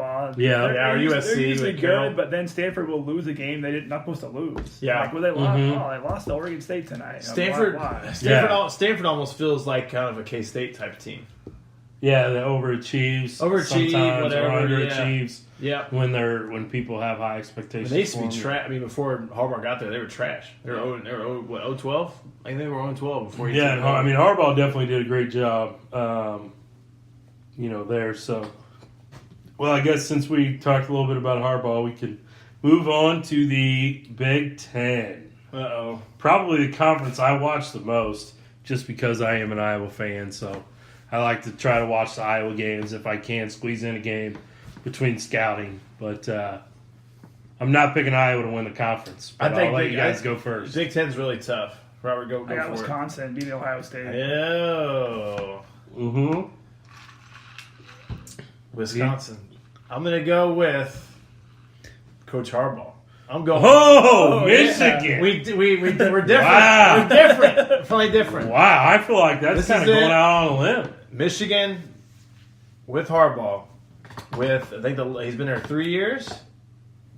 football. Yeah. They're or USC. They're usually with Carroll. good, but then Stanford will lose a game they didn't not supposed to lose. Yeah. Like, well, they lost. Mhm. Oh, they lost to Oregon State tonight. Stanford, Why? Stanford almost feels like kind of a K-State type team. Yeah, they overachieves. Sometimes, whatever. or underachieves. Yeah. When people have high expectations. They used to be for them. trash. I mean, before Harbaugh got there, they were trash. They were 0-12? I think they were 0-12 before he Yeah, took over. I mean, Harbaugh definitely did a great job, there. So, well, I guess since we talked a little bit about Harbaugh, we can move on to the Big Ten. Uh-oh. Probably the conference I watch the most, just because I am an Iowa fan. So, I like to try to watch the Iowa games if I can squeeze in a game between scouting. But I'm not picking Iowa to win the conference. But I'll let you guys go first. Big Ten's really tough. Robert, go I got for Wisconsin beating Ohio State. it. Oh. Mm-hmm. Wisconsin. I'm going to go with Coach Harbaugh. I'm going. Oh, yeah. Michigan. We're different. Wow. We're different. Definitely different. Wow, I feel like that's This kind of is going it. out on a limb. Michigan with Harbaugh. I think he's been there 3 years.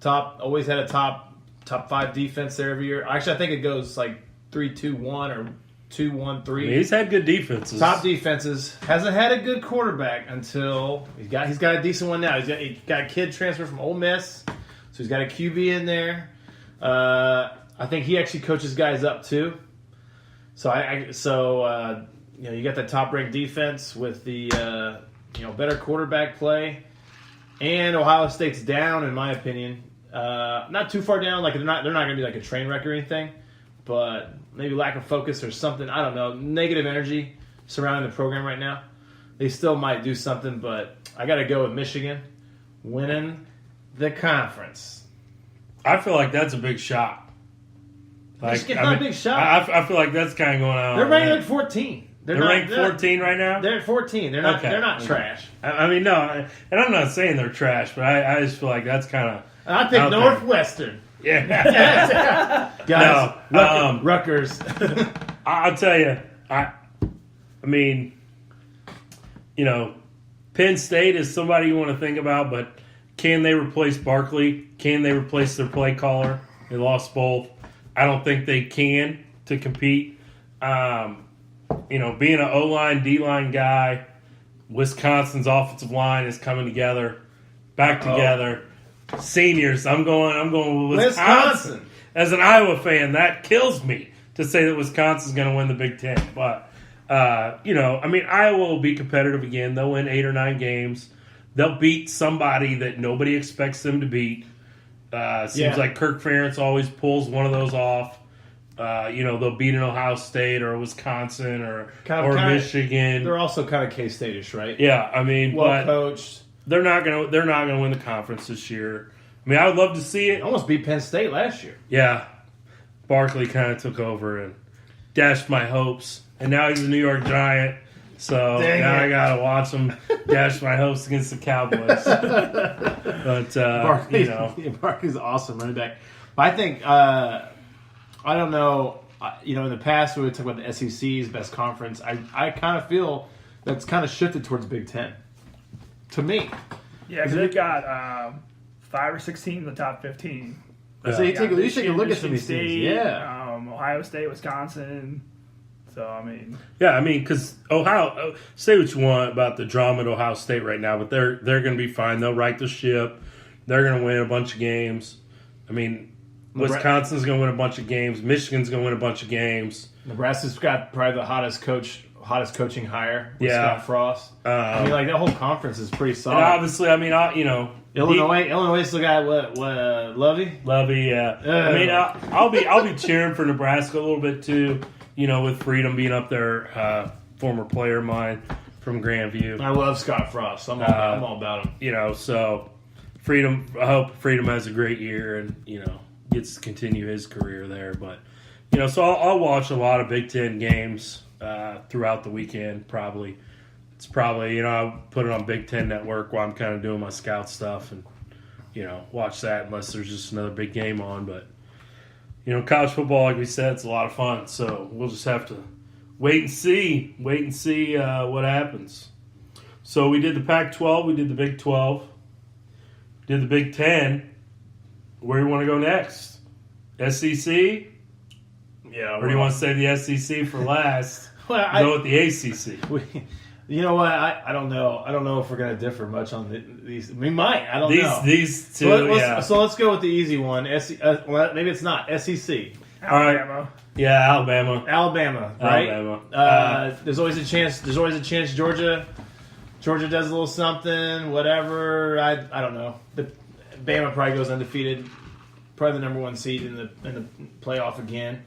Always had a top 5 defense there every year. Actually, I think it goes like 3-2-1 or 2-1-3. I mean, he's had good defenses. Top defenses. Hasn't had a good quarterback until he's got a decent one now. He got a kid transfer from Ole Miss, so he's got a QB in there. I think he actually coaches guys up too. So you got the top ranked defense with the better quarterback play, and Ohio State's down in my opinion. Not too far down. Like they're not going to be like a train wreck or anything, but maybe lack of focus or something. I don't know. Negative energy surrounding the program right now. They still might do something, but I got to go with Michigan winning the conference. I feel like that's a big shot. Michigan's not a big shot. I feel like that's kind of going out. They're ranked like 14. They're ranked 14 right now? They're at 14. They're not. Okay. They're not trash. I mean, no, and I'm not saying they're trash, but I just feel like that's kind of. I picked Northwestern. Yeah. Guys, No, Rutgers. I'll tell you, I mean, Penn State is somebody you want to think about, but can they replace Barkley? Can they replace their play caller? They lost both. I don't think they can to compete. Being an O-line, D-line guy, Wisconsin's offensive line is coming together, back together. Seniors, I'm going with Wisconsin. As an Iowa fan, that kills me to say that Wisconsin's going to win the Big Ten. But, Iowa will be competitive again. They'll win 8 or 9 games. They'll beat somebody that nobody expects them to beat. Seems like Kirk Ferentz always pulls one of those off. They'll beat an Ohio State or Wisconsin or Michigan. They're also kind of K-State-ish, right? Yeah, I mean, well coached. They're not gonna win the conference this year. I mean, I would love to see it. Almost beat Penn State last year. Yeah, Barkley kind of took over and dashed my hopes, and now he's a New York Giant. So I gotta watch him dash my hopes against the Cowboys. But Barkley's awesome running back. But I think I don't know. In the past we would talk about the SEC's best conference. I kind of feel that's kind of shifted towards Big Ten. To me, yeah, because they've got 5 or 6 teams in the top 15. So you take a look at some of these State, teams. Yeah, Ohio State, Wisconsin. So because Ohio. Say what you want about the drama at Ohio State right now, but they're going to be fine. They'll right the ship. They're going to win a bunch of games. I mean, Wisconsin's going to win a bunch of games. Michigan's going to win a bunch of games. Nebraska's got probably the hottest coaching hire with Scott Frost. That whole conference is pretty solid. And obviously, Illinois still got what Lovey? Lovey, yeah. I'll be cheering for Nebraska a little bit too. With Freedom being up there, former player of mine from Grandview. I love Scott Frost. I'm all about him. So Freedom. I hope Freedom has a great year and gets to continue his career there. But so I'll watch a lot of Big Ten games throughout the weekend. Probably I'll put it on Big Ten Network while I'm kind of doing my scout stuff and watch that unless there's just another big game on. But college football, like we said, it's a lot of fun. So we'll just have to wait and see what happens. So we did the Pac-12, we did the Big 12. did the Big Ten. Where do you want to go next? SEC? Yeah. Or do you want to save the SEC for last? Well, Go with the ACC. You know what? I don't know. I don't know if we're going to differ much on these. We might. I don't know. These two, So let's go with the easy one. Well, maybe it's not. SEC. Alabama. Yeah, Alabama. Alabama, right? Alabama. There's always a chance. There's always a chance Georgia does a little something, whatever. I don't know. Bama probably goes undefeated. Probably the number 1 seed in the playoff again.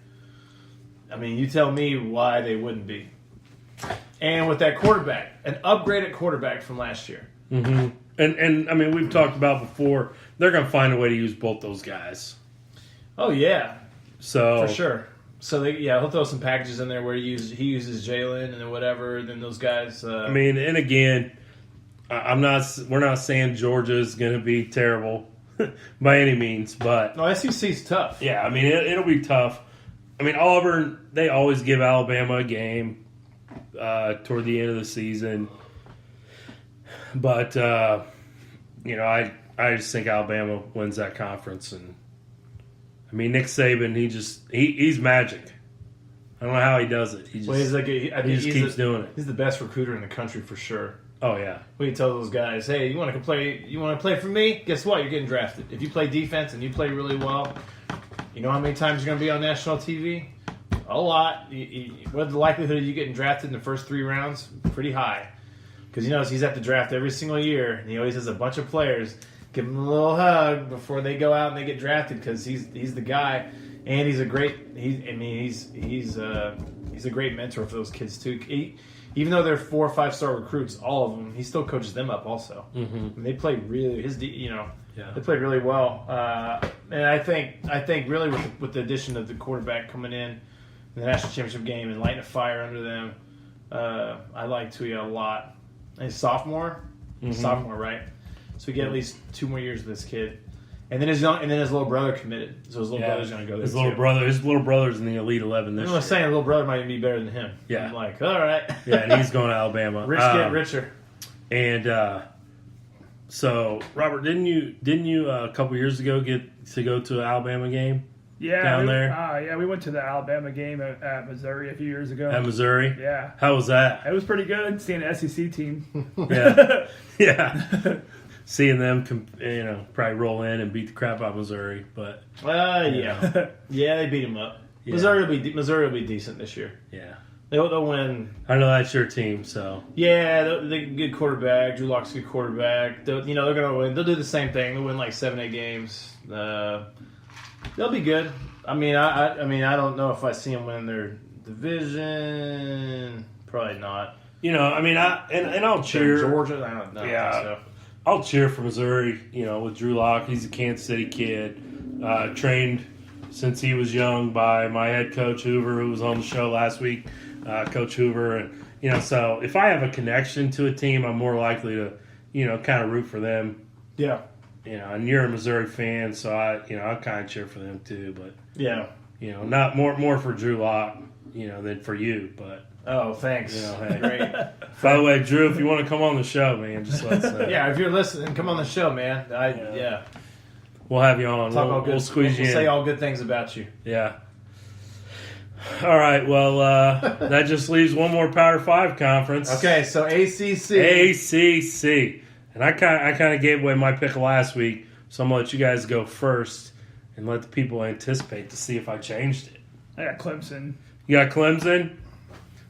I mean, you tell me why they wouldn't be. And with that quarterback, an upgraded quarterback from last year. Mm-hmm. And I mean, we've talked about before, they're going to find a way to use both those guys. Oh, yeah. So For sure. So, he'll throw some packages in there where he uses Jalen and then whatever, then those guys. I mean, and again, we're not saying Georgia is going to be terrible by any means, but. No, SEC's tough. Yeah, I mean, it'll be tough. I mean, Auburn, they always give Alabama a game toward the end of the season. But, I just think Alabama wins that conference. And I mean, Nick Saban, he's magic. I don't know how he does it. He just keeps doing it. He's the best recruiter in the country for sure. Oh, yeah. When you tell those guys, hey, you want to play for me? Guess what? You're getting drafted. If you play defense and you play really well, you know how many times you're going to be on national TV? A lot. What's the likelihood of you getting drafted in the first 3 rounds? Pretty high. Because he's at the draft every single year, and he always has a bunch of players give him a little hug before they go out and they get drafted because he's the guy, and he's a great he's a great mentor for those kids too. Even though they're 4 or 5-star recruits, all of them, he still coaches them up also. Mm-hmm. And they play really they played really well, and I think really with the addition of the quarterback coming in the national championship game and lighting a fire under them, I like Tuya a lot. And he's sophomore, right? So we get at least 2 more years with this kid, and then his little brother committed, so his little brother's going to go there. His little brother's in the Elite 11 this year. I'm saying his little brother might be better than him. Yeah, I'm like, all right. Yeah, and he's going to Alabama. Rich get richer. And so, Robert, didn't you a couple years ago get to go to an Alabama game? Yeah, down there. Yeah, we went to the Alabama game at Missouri a few years ago. At Missouri, yeah. How was that? It was pretty good seeing the SEC team. Yeah, yeah. Seeing them, probably roll in and beat the crap out of Missouri, but yeah, they beat them up. Yeah. Missouri will be decent this year. Yeah, they'll win. I know that's your team, so yeah, they're good quarterback. Drew Lock's a good quarterback. They're gonna win. They'll do the same thing. They'll win like 7-8 games. They'll be good. I mean, I don't know if I see them win their division. Probably not. I'll cheer Georgia. I don't know. Yeah. So. I'll cheer for Missouri, with Drew Lock. He's a Kansas City kid, trained since he was young by my head coach, Hoover, who was on the show last week, Coach Hoover. And, so if I have a connection to a team, I'm more likely to, kind of root for them. Yeah. And you're a Missouri fan, so I kind of cheer for them too. But, yeah. Not more for Drew Lock, than for you, but. Oh, thanks. Hey. Great. By the way, Drew, if you want to come on the show, man, just let us know. Yeah, if you're listening, come on the show, man. Yeah. We'll have you on. We'll squeeze you in. We'll say all good things about you. Yeah. All right. Well, that just leaves one more Power 5 conference. Okay, so ACC. ACC. And I kind of gave away my pick last week, so I'm going to let you guys go first and let the people anticipate to see if I changed it. I got Clemson. You got Clemson?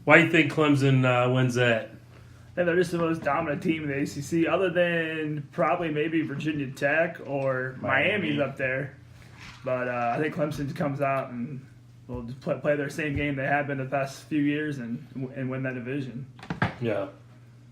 Why do you think Clemson wins that? I think they're just the most dominant team in the ACC, other than probably maybe Virginia Tech or Miami's up there. But I think Clemson comes out and will just play their same game they have been the past few years and win that division. Yeah.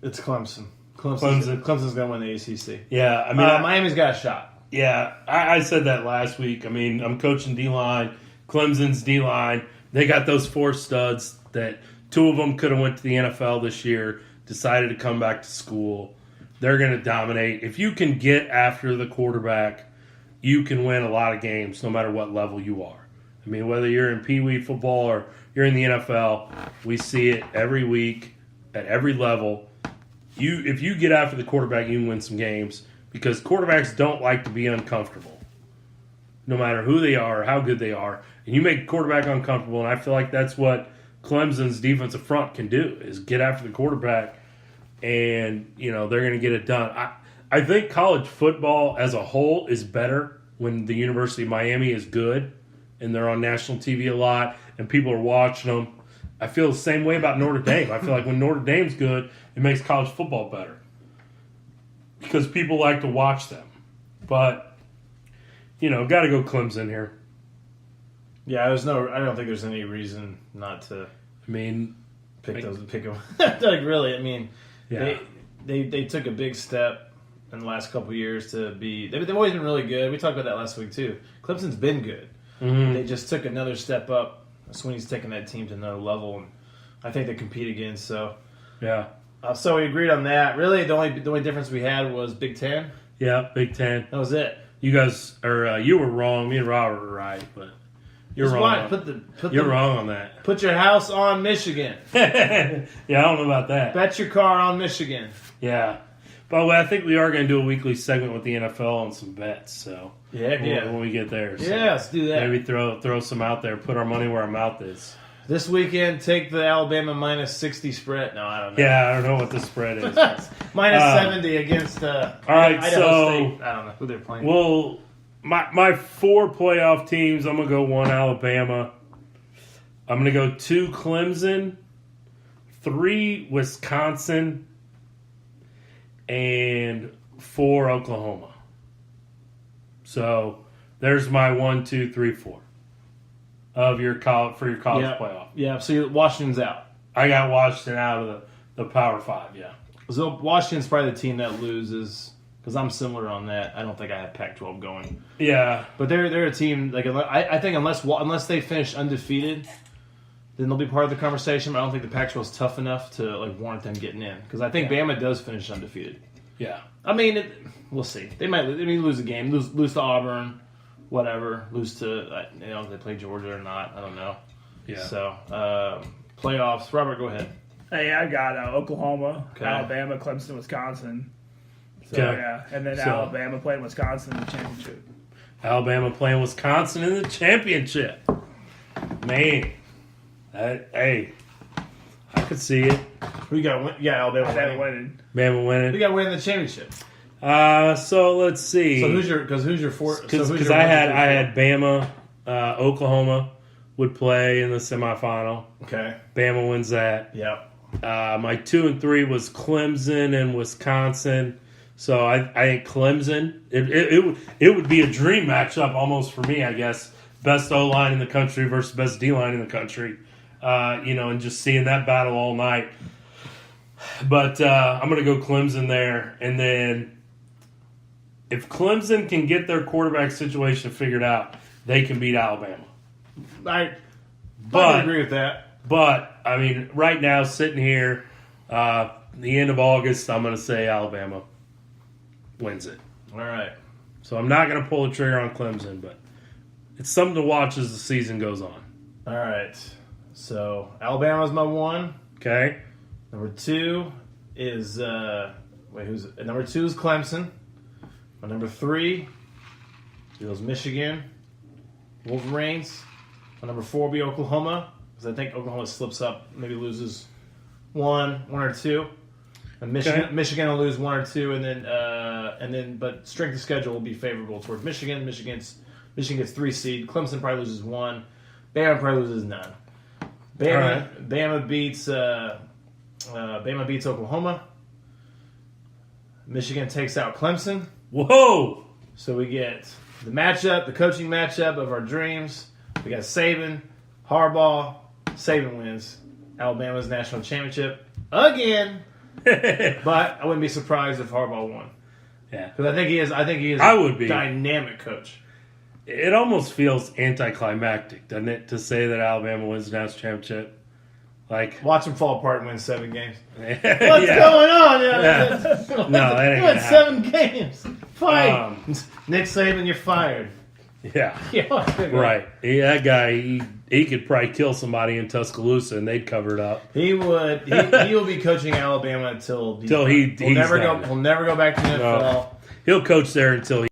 It's Clemson. Clemson's going to win the ACC. Yeah. I mean, Miami's got a shot. Yeah. I said that last week. I mean, I'm coaching D-line. Clemson's D-line. They got those 4 studs that 2 of them could have went to the NFL this year, decided to come back to school. They're going to dominate. If you can get after the quarterback, you can win a lot of games no matter what level you are. I mean, whether you're in Pee Wee football or you're in the NFL, we see it every week at every level. If you get after the quarterback, you can win some games because quarterbacks don't like to be uncomfortable, no matter who they are or how good they are. And you make a quarterback uncomfortable, and I feel like that's what Clemson's defensive front can do, is get after the quarterback, and, they're going to get it done. I think college football as a whole is better when the University of Miami is good, and they're on national TV a lot, and people are watching them. I feel the same way about Notre Dame. I feel like when Notre Dame's good, it makes college football better because people like to watch them. But, got to go Clemson here. Yeah, I don't think there's any reason not to. Pick them. Really, yeah. They took a big step in the last couple of years to be. They've always been really good. We talked about that last week too. Clemson's been good. Mm-hmm. They just took another step up. Sweeney's taking that team to another level, and I think they compete again. So, yeah. So we agreed on that. Really, the only difference we had was Big Ten. Yeah, Big Ten. That was it. You guys you were wrong. Me and Robert were right, but you're wrong. You're wrong on that. Put your house on Michigan. Yeah, I don't know about that. Bet your car on Michigan. Yeah. By the way, I think we are going to do a weekly segment with the NFL on some bets. So when we get there, so let's do that. Maybe throw some out there. Put our money where our mouth is. This weekend, take the Alabama minus 60 spread. No, I don't know. Yeah, I don't know what the spread is. Minus 70 against all right, Idaho State. I don't know who they're playing. Well, my 4 playoff teams, I'm going to go 1 Alabama. I'm going to go 2 Clemson, 3 Wisconsin, and 4 Oklahoma. So there's my 1, 2, 3, 4 of your college playoff. Yeah, so Washington's out. I got Washington out of the Power 5, yeah. So Washington's probably the team that loses, because I'm similar on that. I don't think I have Pac-12 going. Yeah. But they're a team, like I think unless they finish undefeated, then they'll be part of the conversation. But I don't think the Pac-12 is tough enough to warrant them getting in, because I think Bama does finish undefeated. Yeah. We'll see. They might lose a game, lose to Auburn, whatever, lose to if they play Georgia or not. I don't know. Yeah. So playoffs. Robert, go ahead. Hey, I got Oklahoma, Okay. Alabama, Clemson, Wisconsin. So, Okay. yeah. And then Alabama playing Wisconsin in the championship. Alabama playing Wisconsin in the championship. Man. I could see it. Who you got? Yeah, Alabama winning. Bama winning. Who got winning the championship? So let's see. So who's your four? Because I had Bama, Oklahoma would play in the semifinal. Okay. Bama wins that. Yep. My 2 and 3 was Clemson and Wisconsin. So I think Clemson. It would be a dream matchup almost for me, I guess. Best O-line in the country versus best D-line in the country. And just seeing that battle all night. But I'm going to go Clemson there. And then if Clemson can get their quarterback situation figured out, they can beat Alabama. I agree with that. But, right now, sitting here, the end of August, I'm going to say Alabama wins it. All right. So I'm not going to pull the trigger on Clemson, but it's something to watch as the season goes on. All right. So Alabama's my 1. Okay. Number 2 is number 2 is Clemson. My number 3 is Michigan Wolverines. My number 4 will be Oklahoma, because I think Oklahoma slips up, maybe loses one or 2. And Michigan will lose 1 or 2, and then but strength of schedule will be favorable towards Michigan. Michigan gets 3 seed. Clemson probably loses 1. Bama probably loses none. Bama beats Oklahoma. Michigan takes out Clemson. Whoa! So we get the coaching matchup of our dreams. We got Saban, Harbaugh. Saban wins Alabama's national championship again. But I wouldn't be surprised if Harbaugh won. Yeah, because I think he is. I would be dynamic coach. It almost feels anticlimactic, doesn't it, to say that Alabama wins the national championship? Watch them fall apart and win 7 games. What's going on? Yeah. No, that ain't you won 7 games. Fight, Nick Saban. You're fired. Yeah. Right. That guy. He could probably kill somebody in Tuscaloosa and they'd cover it up. He would. He will be coaching Alabama until he'll never go back to the NFL. he'll coach there until he